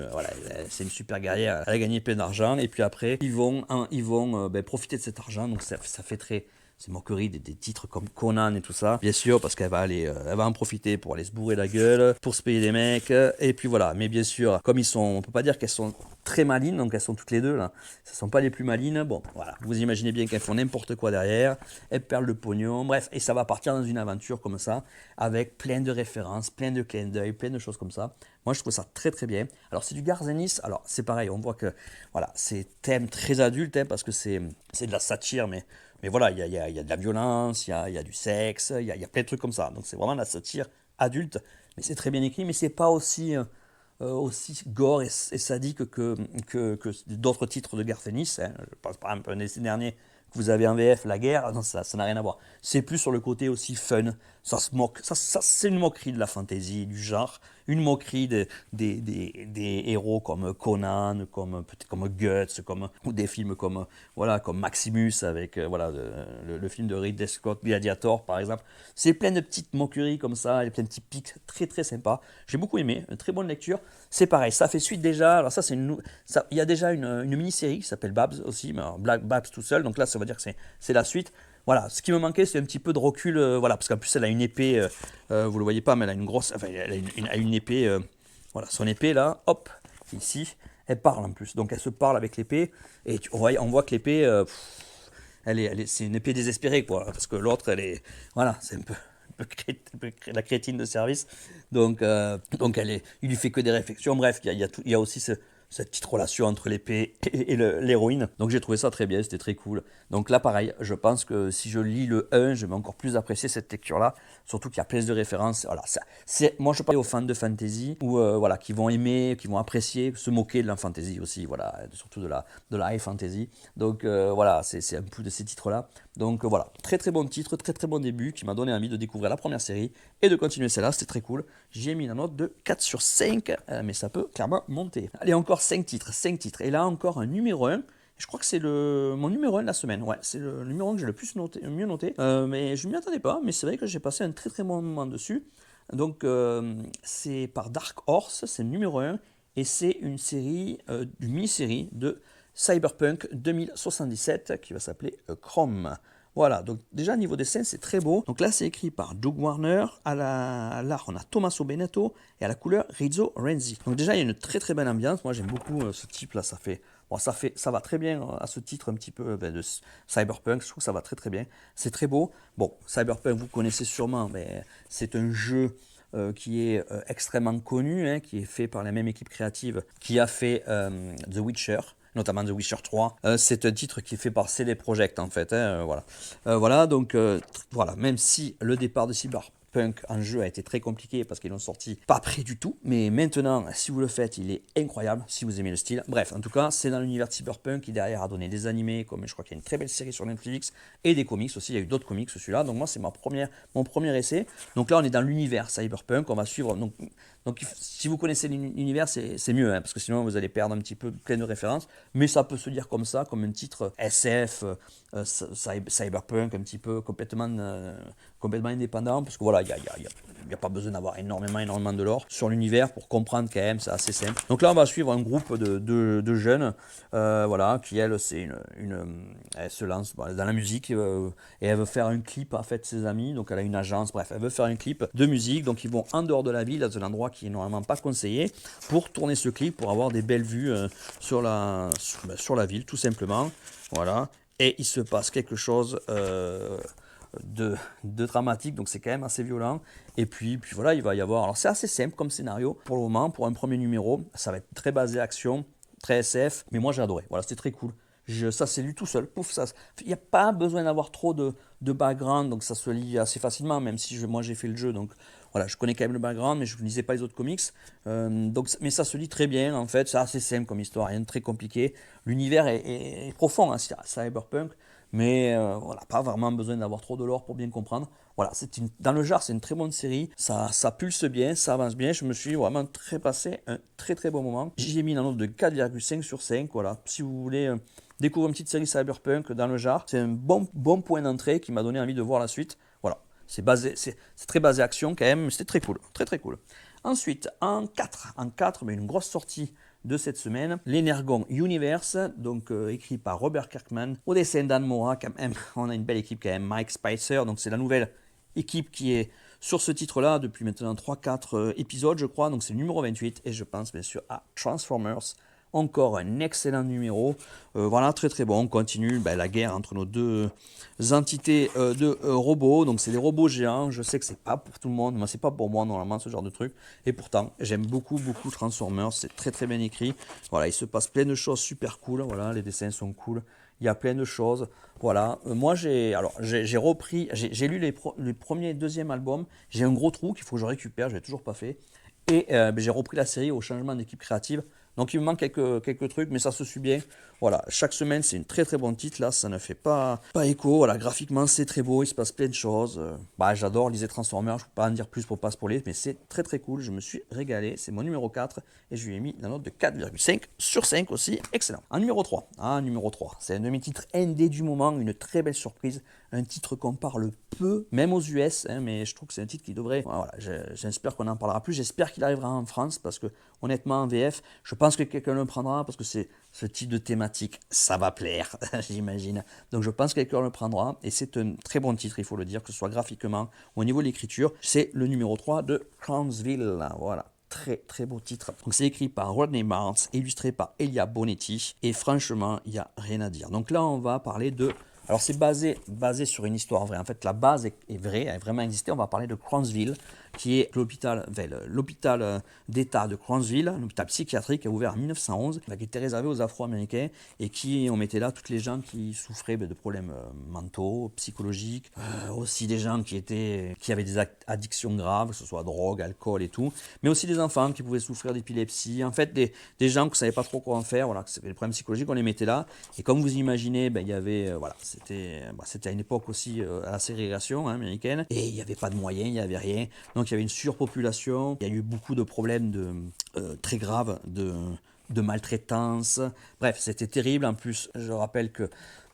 c'est une super guerrière. Elle a gagné plein d'argent et puis après ils vont profiter de cet argent. Donc ça fait très c'est moquerie des titres comme Conan et tout ça, bien sûr, parce qu'elle va elle va en profiter pour aller se bourrer la gueule, pour se payer des mecs, et puis voilà. Mais bien sûr, comme on peut pas dire qu'elles sont très malines, donc elles sont toutes les deux là, ce sont pas les plus malines. Bon, voilà, vous imaginez bien qu'elles font n'importe quoi derrière, elles perdent le pognon, bref, et ça va partir dans une aventure comme ça, avec plein de références, plein de clins d'œil, plein de choses comme ça. Moi, je trouve ça très très bien. Alors, c'est du Garth Ennis. Alors, c'est pareil, on voit que voilà, c'est thème très adulte, parce que c'est de la satire, mais voilà, il y a de la violence, il y a du sexe, il y a plein de trucs comme ça. Donc c'est vraiment de la satire adulte, mais c'est très bien écrit, mais c'est pas aussi gore et sadique que d'autres titres de Garth Ennis. Je pense par exemple un essai dernier que vous avez en VF, La Guerre, non, ça n'a rien à voir. C'est plus sur le côté aussi fun, ça se moque, ça c'est une moquerie de la fantasy, du genre, une moquerie des héros comme Conan, peut-être comme Guts, ou des films comme Maximus avec le film de Ridley Scott, Gladiator par exemple. C'est plein de petites moqueries comme ça, et plein de petits pics très très sympas. J'ai beaucoup aimé, une très bonne lecture. C'est pareil, ça fait suite déjà. Alors ça, il y a déjà une mini-série qui s'appelle Babs aussi, mais alors, Babs tout seul. Donc là, ça veut dire que c'est la suite. Voilà, ce qui me manquait, c'est un petit peu de recul, parce qu'en plus, elle a une épée, vous le voyez pas, mais elle a une grosse, enfin, elle a une épée, voilà, son épée là, hop, ici, elle parle en plus, donc elle se parle avec l'épée, et on voit que l'épée, c'est une épée désespérée, quoi, parce que l'autre, voilà, c'est un peu la crétine de service, donc il lui fait que des réflexions, bref, il y a aussi cette petite relation entre l'épée et l'héroïne. Donc j'ai trouvé ça très bien, c'était très cool. Donc là pareil, je pense que si je lis le 1, je vais encore plus apprécier cette lecture-là, surtout qu'il y a plein de références. Voilà, moi je parle aux fans de fantasy, ou voilà, qui vont aimer, qui vont apprécier, se moquer de la fantasy aussi, voilà, surtout de la high fantasy. Donc voilà, c'est un peu de ces titres-là. Donc voilà, très très bon titre, très très bon début, qui m'a donné envie de découvrir la première série et de continuer celle-là, c'était très cool. J'ai mis la note de 4 sur 5, mais ça peut clairement monter. Allez, encore 5 titres, 5 titres. Et là, encore un numéro 1. Je crois que c'est mon numéro 1 de la semaine. Ouais, c'est le numéro 1 que j'ai le plus mieux noté. Mais je ne m'y attendais pas, mais c'est vrai que j'ai passé un très très bon moment dessus. Donc, c'est par Dark Horse, c'est le numéro 1. Et c'est une série, une mini-série de Cyberpunk 2077 qui va s'appeler Chrome. Voilà, donc déjà niveau dessin c'est très beau. Donc là c'est écrit par Doug Warner, à l'art on a Tommaso Benetto et à la couleur Rizzo Renzi. Donc déjà il y a une très très belle ambiance, moi j'aime beaucoup ce type là, ça va très bien à ce titre un petit peu de Cyberpunk, je trouve que ça va très très bien. C'est très beau. Bon, Cyberpunk vous connaissez sûrement, mais c'est un jeu qui est extrêmement connu, hein, qui est fait par la même équipe créative qui a fait The Witcher, notamment The Witcher 3. C'est un titre qui est fait par CD Projekt en fait. Hein, voilà. Voilà, donc voilà, même si le départ de Cyberpunk en jeu a été très compliqué parce qu'ils l'ont sorti pas prêt du tout, mais maintenant, si vous le faites, il est incroyable si vous aimez le style. Bref, en tout cas, c'est dans l'univers de Cyberpunk qui derrière a donné des animés, comme je crois qu'il y a une très belle série sur Netflix, et des comics aussi. Il y a eu d'autres comics celui-là. Donc moi, c'est mon premier essai. Donc là, on est dans l'univers Cyberpunk. On va suivre. Donc si vous connaissez l'univers, c'est mieux, hein, parce que sinon vous allez perdre un petit peu plein de références. Mais ça peut se lire comme ça, comme un titre SF, Cyberpunk, un petit peu complètement indépendant, parce que voilà, il n'y a pas besoin d'avoir énormément de lore sur l'univers pour comprendre quand même, c'est assez simple. Donc là, on va suivre un groupe de jeunes, voilà, qui elle se lance dans la musique, et elle veut faire un clip en fait, ses amis, donc elle a une agence, bref, elle veut faire un clip de musique, donc ils vont en dehors de la ville, dans un endroit qui est normalement pas conseillé, pour tourner ce clip, pour avoir des belles vues sur la ville, tout simplement, voilà. Et il se passe quelque chose de dramatique, donc c'est quand même assez violent. Et puis voilà, il va y avoir. Alors c'est assez simple comme scénario pour le moment, pour un premier numéro. Ça va être très basé action, très SF, mais moi j'ai adoré. Voilà, c'était très cool. Ça s'est lu tout seul, pouf, ça. Il n'y a pas besoin d'avoir trop de background, donc ça se lit assez facilement, même si moi j'ai fait le jeu, donc voilà, je connais quand même le background, mais je ne lisais pas les autres comics. Mais ça se lit très bien, en fait, c'est assez simple comme histoire, rien de très compliqué. L'univers est profond, hein, Cyberpunk, mais voilà, pas vraiment besoin d'avoir trop de lore pour bien comprendre. Voilà, dans le genre, c'est une très bonne série, ça pulse bien, ça avance bien, je me suis vraiment passé un très très bon moment. J'ai mis une note de 4,5 sur 5, voilà, si vous voulez découvrir une petite série Cyberpunk dans le genre, c'est un bon point d'entrée qui m'a donné envie de voir la suite. Voilà, c'est très basé action quand même, mais c'était très cool, très très cool. Ensuite, en 4, mais une grosse sortie de cette semaine, l'Energon Universe, donc écrit par Robert Kirkman, au dessin d'Anne Mora, quand même, on a une belle équipe quand même, Mike Spicer, donc c'est la nouvelle équipe qui est sur ce titre-là depuis maintenant 3-4 épisodes, je crois, donc c'est le numéro 28, et je pense bien sûr à Transformers. Encore un excellent numéro, voilà, très très bon. On continue la guerre entre nos deux entités de robots. Donc c'est des robots géants. Je sais que c'est pas pour tout le monde, moi c'est pas pour moi normalement ce genre de truc. Et pourtant j'aime beaucoup Transformers. C'est très très bien écrit. Voilà, il se passe plein de choses super cool. Voilà, les dessins sont cool. Il y a plein de choses. Voilà, moi j'ai repris, j'ai lu les premiers et deuxième albums. J'ai un gros trou qu'il faut que je récupère. Je l'ai toujours pas fait. Et j'ai repris la série au changement d'équipe créative. Donc il me manque quelques trucs, mais ça se suit bien. Voilà, chaque semaine c'est une très très bon titre, là ça ne fait pas écho, voilà, graphiquement c'est très beau, il se passe plein de choses. Bah j'adore lisez Transformers, je ne peux pas en dire plus pour pas spoiler, mais c'est très très cool, je me suis régalé, c'est mon numéro 4 et je lui ai mis la note de 4,5 sur 5 aussi, excellent. En numéro 3, c'est un de mes titres ND du moment, une très belle surprise, un titre qu'on parle peu, même aux US, hein, mais je trouve que c'est un titre qui devrait, voilà, j'espère qu'on en parlera plus, j'espère qu'il arrivera en France, parce que honnêtement en VF, je pense que quelqu'un le prendra, parce que c'est ce type de thématique, ça va plaire, j'imagine. Donc je pense que quelqu'un le prendra, et c'est un très bon titre, il faut le dire, que ce soit graphiquement ou au niveau de l'écriture. C'est le numéro 3 de Crownsville, voilà. Très très beau titre. Donc c'est écrit par Rodney Barnes, illustré par Elia Bonetti, et franchement, il n'y a rien à dire. Donc là, on va parler de... Alors c'est basé sur une histoire vraie. En fait, la base est vraie, elle a vraiment existé. On va parler de Crownsville, qui est l'hôpital d'État de Crownsville, un hôpital psychiatrique qui a ouvert en 1911, qui était réservé aux Afro-Américains et on mettait là toutes les gens qui souffraient de problèmes mentaux, psychologiques, aussi des gens qui avaient des addictions graves, que ce soit drogue, alcool et tout, mais aussi des enfants qui pouvaient souffrir d'épilepsie. En fait, des gens qui ne savaient pas trop quoi en faire, voilà, des problèmes psychologiques, on les mettait là. Et comme vous imaginez, il y avait, voilà, c'était à une époque aussi à la ségrégation américaine, et il n'y avait pas de moyens, il n'y avait rien. Donc il y avait une surpopulation, il y a eu beaucoup de problèmes très graves de maltraitance. Bref, c'était terrible. En plus, je rappelle que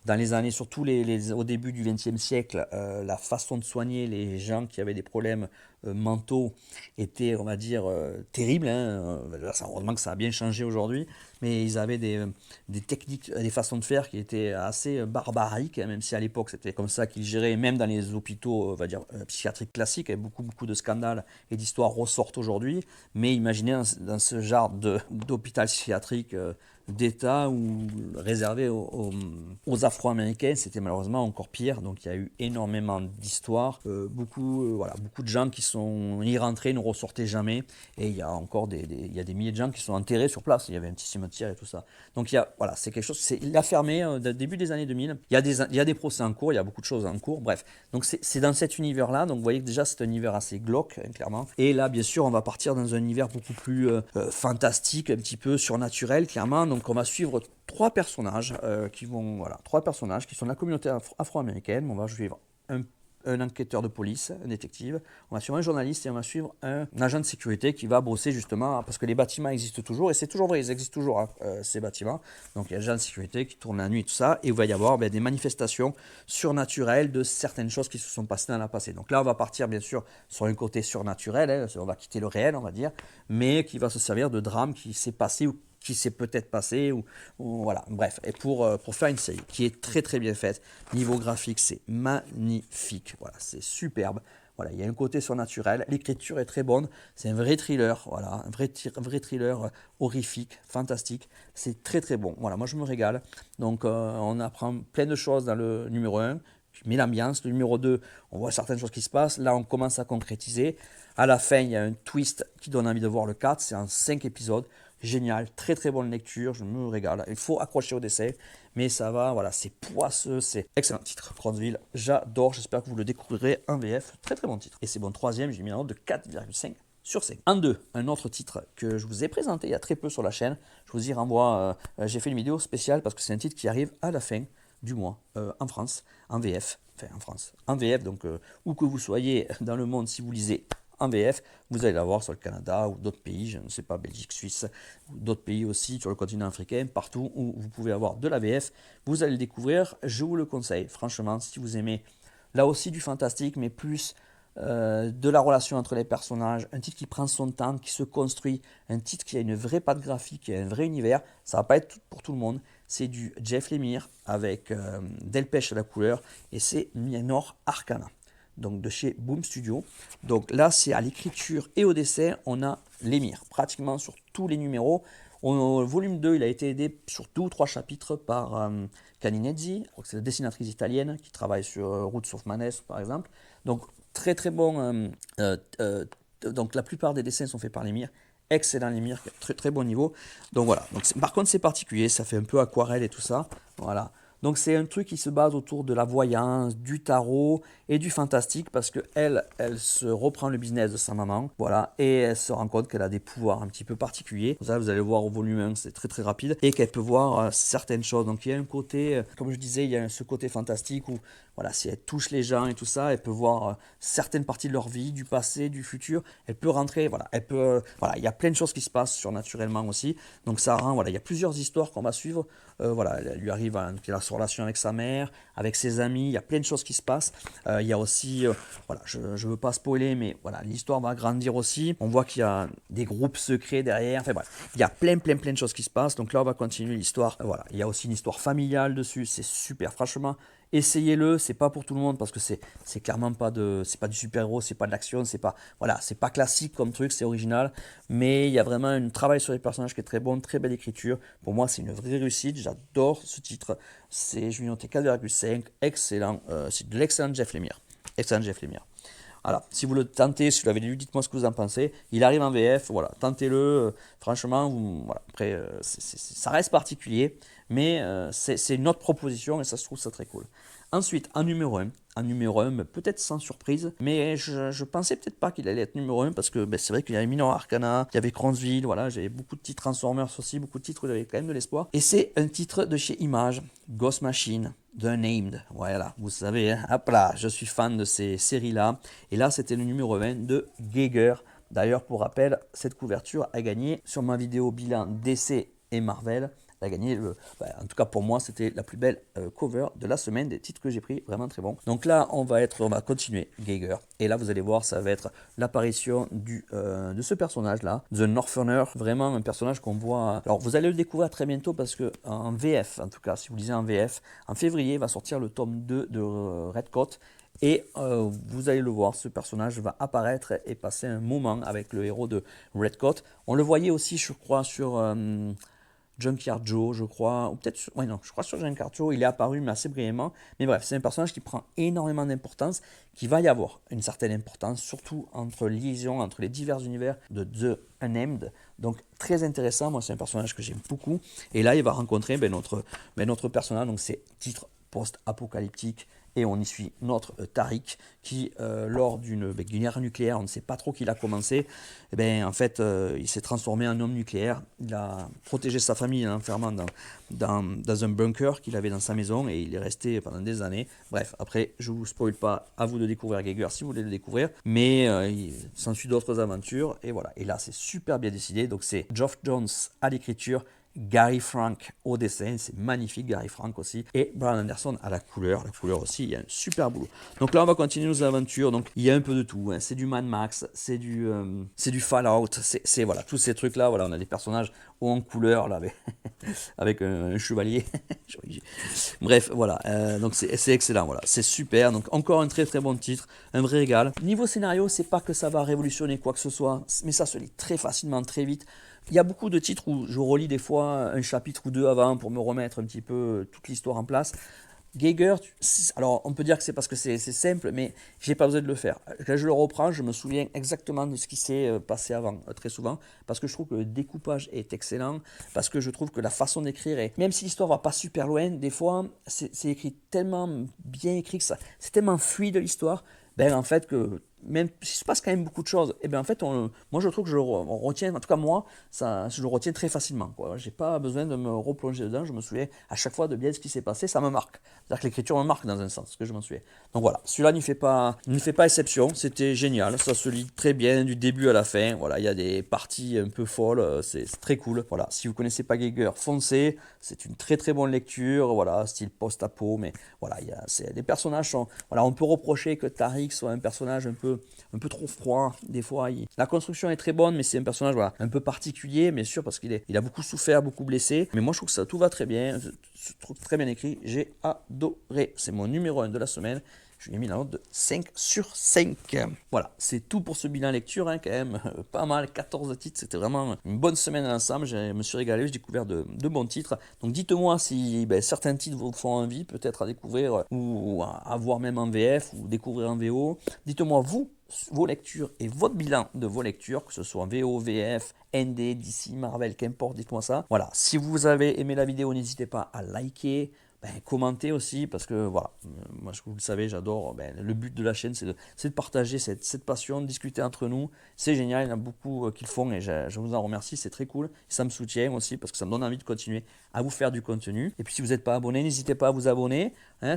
dans les années, surtout au début du XXe siècle, la façon de soigner les gens qui avaient des problèmes mentaux était, on va dire, terrible. Heureusement que ça a bien changé aujourd'hui, mais ils avaient des techniques, des façons de faire qui étaient assez barbariques, même si à l'époque c'était comme ça qu'ils géraient, même dans les hôpitaux, on va dire, psychiatriques classiques, et beaucoup de scandales et d'histoires ressortent aujourd'hui. Mais imaginez dans ce genre d'hôpital psychiatrique d'État ou réservé aux Afro-Américains, c'était malheureusement encore pire. Donc il y a eu énormément d'histoires, beaucoup de gens qui sont y rentrés, ne ressortaient jamais, et il y a encore il y a des milliers de gens qui sont enterrés sur place. Il y avait un petit cimetière et tout ça. Donc voilà, c'est quelque chose, il a fermé au début des années 2000. Il y a des procès en cours, il y a beaucoup de choses en cours, bref. Donc c'est dans cet univers-là, donc vous voyez que déjà c'est un univers assez glauque, hein, clairement. Et là, bien sûr, on va partir dans un univers beaucoup plus fantastique, un petit peu surnaturel, clairement. Donc on va suivre trois personnages qui sont de la communauté afro-américaine. On va suivre un enquêteur de police, un détective, on va suivre un journaliste et on va suivre un agent de sécurité qui va bosser justement, parce que les bâtiments existent toujours, et c'est toujours vrai, ils existent toujours, ces bâtiments. Donc il y a un agent de sécurité qui tourne la nuit et tout ça, et il va y avoir des manifestations surnaturelles de certaines choses qui se sont passées dans le passé. Donc là on va partir bien sûr sur un côté surnaturel, hein, on va quitter le réel on va dire, mais qui va se servir de drame qui s'est passé ou qui s'est peut-être passé, ou voilà, bref, et pour faire une série qui est très très bien faite. Niveau graphique, c'est magnifique, voilà, c'est superbe. Voilà, il y a un côté surnaturel, l'écriture est très bonne, c'est un vrai thriller, voilà, un vrai thriller horrifique, fantastique, c'est très très bon. Voilà, moi je me régale. Donc on apprend plein de choses dans le numéro 1, mais l'ambiance, le numéro 2, on voit certaines choses qui se passent, là on commence à concrétiser. À la fin, il y a un twist qui donne envie de voir le 4, c'est en 5 épisodes. Génial, très très bonne lecture, je me régale. Il faut accrocher au décès, mais ça va, voilà, c'est poisseux, c'est excellent titre. Crownsville, j'adore, j'espère que vous le découvrirez en VF, très très bon titre. Et c'est bon troisième, j'ai mis un note de 4,5 sur 5. En 2, un autre titre que je vous ai présenté il y a très peu sur la chaîne, je vous y renvoie, j'ai fait une vidéo spéciale parce que c'est un titre qui arrive à la fin du mois en France, en VF, en VF, donc où que vous soyez dans le monde, si vous lisez en VF, vous allez l'avoir sur le Canada ou d'autres pays, je ne sais pas, Belgique, Suisse, ou d'autres pays aussi sur le continent africain, partout où vous pouvez avoir de la VF, vous allez le découvrir, je vous le conseille. Franchement, si vous aimez là aussi du fantastique, mais plus de la relation entre les personnages, un titre qui prend son temps, qui se construit, un titre qui a une vraie patte graphique, qui a un vrai univers, ça ne va pas être pour tout le monde. C'est du Jeff Lemire avec Delpech à la couleur, et c'est Mianor Arcana, donc de chez Boom Studio. Donc là, c'est à l'écriture et au dessin, on a Lemire, pratiquement sur tous les numéros. Au volume 2, il a été aidé sur 2 ou 3 chapitres par Caninezzi, je crois que c'est la dessinatrice italienne qui travaille sur Roots of Madness par exemple. Donc très très bon, donc la plupart des dessins sont faits par Lemire. Excellent Lemire, très très bon niveau. Donc voilà, donc par contre c'est particulier, ça fait un peu aquarelle et tout ça. Voilà. Donc c'est un truc qui se base autour de la voyance, du tarot et du fantastique parce que elle se reprend le business de sa maman, voilà, et elle se rend compte qu'elle a des pouvoirs un petit peu particuliers. Ça, vous allez voir au volume 1, c'est très très rapide, et qu'elle peut voir certaines choses. Donc il y a un côté, comme je disais, il y a ce côté fantastique où, voilà, si elle touche les gens et tout ça, elle peut voir certaines parties de leur vie, du passé, du futur. Elle peut rentrer, voilà, elle peut, voilà, il y a plein de choses qui se passent surnaturellement aussi. Donc ça rend, voilà, il y a plusieurs histoires qu'on va suivre. Voilà, elle lui arrive à la relation avec sa mère, avec ses amis, il y a plein de choses qui se passent. Il y a aussi, voilà, je ne veux pas spoiler, mais voilà, l'histoire va grandir aussi. On voit qu'il y a des groupes secrets derrière. Enfin bref, il y a plein de choses qui se passent. Donc là, on va continuer l'histoire. Voilà, il y a aussi une histoire familiale dessus. C'est super, franchement. Essayez-le, c'est pas pour tout le monde parce que c'est clairement pas c'est pas du super-héros, c'est pas de l'action, c'est pas, voilà, c'est pas classique comme truc, c'est original, mais il y a vraiment un travail sur les personnages qui est très bon, très belle écriture. Pour moi, c'est une vraie réussite, j'adore ce titre. Je lui ai noté 4,5, excellent, c'est de l'excellent Jeff Lemire. Excellent Jeff Lemire. Voilà, si vous le tentez, si vous l'avez lu, dites-moi ce que vous en pensez. Il arrive en VF, voilà, tentez-le. Franchement, voilà, après, ça reste particulier, mais c'est une autre proposition et ça se trouve ça très cool. Ensuite, en numéro 1, peut-être sans surprise, mais je pensais peut-être pas qu'il allait être numéro 1 parce que c'est vrai qu'il y avait Minor Arcana, il y avait Cronsville, voilà, j'avais beaucoup de titres Transformers aussi, beaucoup de titres où j'avais quand même de l'espoir. Et c'est un titre de chez Image, Ghost Machine, The Named. Voilà, vous savez, hein, hop là, je suis fan de ces séries-là. Et là, c'était le numéro 20 de Geiger. D'ailleurs, pour rappel, cette couverture a gagné sur ma vidéo bilan DC et Marvel. Elle a gagné, en tout cas pour moi, c'était la plus belle cover de la semaine des titres que j'ai pris, vraiment très bon. Donc là, on va continuer Geiger. Et là, vous allez voir, ça va être l'apparition de ce personnage-là, The Northerner, vraiment un personnage qu'on voit. Alors, vous allez le découvrir très bientôt parce que en VF, en tout cas, si vous lisez en VF, en février va sortir le tome 2 de Redcoat. Et vous allez le voir, ce personnage va apparaître et passer un moment avec le héros de Redcoat. On le voyait aussi, je crois, sur Junkyard Joe, je crois, ou peut-être, ouais, non, je crois sur Junkyard Joe, il est apparu, mais assez brièvement. Mais bref, c'est un personnage qui prend énormément d'importance, qui va y avoir une certaine importance, surtout entre liaison entre les divers univers de The Unnamed. Donc, très intéressant, moi, c'est un personnage que j'aime beaucoup. Et là, il va rencontrer notre personnage, donc c'est titre post-apocalyptique. Et on y suit notre Tariq qui, lors d'une guerre nucléaire, on ne sait pas trop qui l'a commencé, en fait, il s'est transformé en homme nucléaire. Il a protégé sa famille en l'enfermant dans un bunker qu'il avait dans sa maison et il est resté pendant des années. Bref, après, je ne vous spoil pas, à vous de découvrir Geiger si vous voulez le découvrir, mais il s'ensuit d'autres aventures et voilà. Et là, c'est super bien décidé. Donc, c'est Geoff Johns à l'écriture, Gary Frank au dessin, c'est magnifique, Gary Frank aussi, et Brian Anderson à la couleur aussi, il y a un super boulot. Donc là, on va continuer nos aventures, donc il y a un peu de tout, hein. C'est du Mad Max, c'est du Fallout, c'est voilà, tous ces trucs-là, voilà, on a des personnages en couleur, là, avec un chevalier. Bref, voilà, donc c'est excellent, voilà, c'est super, donc encore un très très bon titre, un vrai régal. Niveau scénario, c'est pas que ça va révolutionner quoi que ce soit, mais ça se lit très facilement, très vite. Il y a beaucoup de titres où je relis des fois un chapitre ou deux avant pour me remettre un petit peu toute l'histoire en place. Geiger, alors on peut dire que c'est parce que c'est simple, mais j'ai pas besoin de le faire. Quand je le reprends, je me souviens exactement de ce qui s'est passé avant, très souvent, parce que je trouve que le découpage est excellent, parce que je trouve que la façon d'écrire est, même si l'histoire va pas super loin, des fois c'est écrit tellement bien écrit que c'est tellement fluide l'histoire, en fait que même s'il se passe quand même beaucoup de choses, en fait, moi je trouve que on retient, en tout cas moi, je le retiens très facilement. Je n'ai pas besoin de me replonger dedans, je me souviens à chaque fois de bien ce qui s'est passé, ça me marque. C'est-à-dire que l'écriture me marque dans un sens, que je m'en souviens. Donc voilà, celui-là ne fait pas exception, c'était génial, ça se lit très bien du début à la fin. Voilà, il y a des parties un peu folles, c'est très cool. Voilà, si vous ne connaissez pas Geiger, foncez, c'est une très très bonne lecture, voilà, style post-apo, mais voilà, les personnages sont, voilà, on peut reprocher que Tariq soit un personnage un peu trop froid, des fois. La construction est très bonne, mais c'est un personnage voilà, un peu particulier, bien sûr, parce qu'il a beaucoup souffert, beaucoup blessé. Mais moi, je trouve que tout va très bien, je trouve très bien écrit. J'ai adoré. C'est mon numéro 1 de la semaine. Je lui ai mis la note de 5 sur 5. Voilà, c'est tout pour ce bilan lecture, hein, quand même. Pas mal, 14 titres. C'était vraiment une bonne semaine à l'ensemble. Je me suis régalé, j'ai découvert de bons titres. Donc dites-moi si certains titres vous font envie, peut-être à découvrir, ou à voir même en VF, ou découvrir en VO. Dites-moi, vous, vos lectures et votre bilan de vos lectures, que ce soit en VO, VF, ND, DC, Marvel, qu'importe, dites-moi ça. Voilà, si vous avez aimé la vidéo, n'hésitez pas à liker, commentez aussi, parce que voilà, moi vous le savez, j'adore, le but de la chaîne c'est de partager cette passion, de discuter entre nous, c'est génial, il y en a beaucoup qui le font et je vous en remercie, c'est très cool, ça me soutient aussi parce que ça me donne envie de continuer à vous faire du contenu. Et puis si vous n'êtes pas abonné, n'hésitez pas à vous abonner, hein,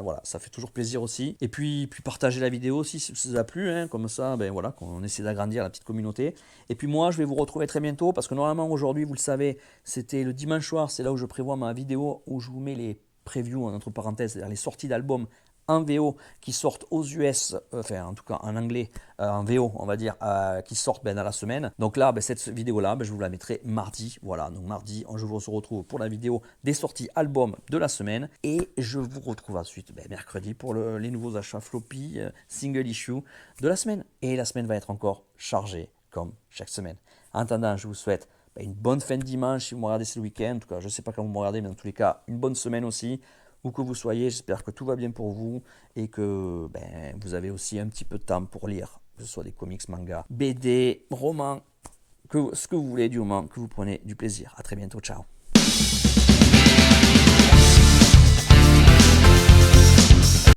voilà, ça fait toujours plaisir aussi. Et puis partagez la vidéo aussi si ça vous a plu, hein, comme ça, voilà, qu'on essaie d'agrandir la petite communauté. Et puis moi, je vais vous retrouver très bientôt parce que normalement aujourd'hui, vous le savez, c'était le dimanche soir, c'est là où je prévois ma vidéo où je vous mets les previews, entre parenthèses, c'est-à-dire les sorties d'albums en VO qui sortent aux US, enfin en tout cas en anglais, en VO on va dire, qui sortent dans la semaine. Donc là, cette vidéo-là, je vous la mettrai mardi. Voilà, donc mardi, je vous retrouve pour la vidéo des sorties albums de la semaine. Et je vous retrouve ensuite mercredi pour les nouveaux achats floppy, single issue de la semaine. Et la semaine va être encore chargée comme chaque semaine. En attendant, je vous souhaite une bonne fin de dimanche si vous me regardez ce week-end. En tout cas, je ne sais pas quand vous me regardez, mais dans tous les cas, une bonne semaine aussi. Où que vous soyez, j'espère que tout va bien pour vous et que vous avez aussi un petit peu de temps pour lire, que ce soit des comics, mangas, BD, romans, ce que vous voulez du moment que vous prenez du plaisir. À très bientôt, ciao.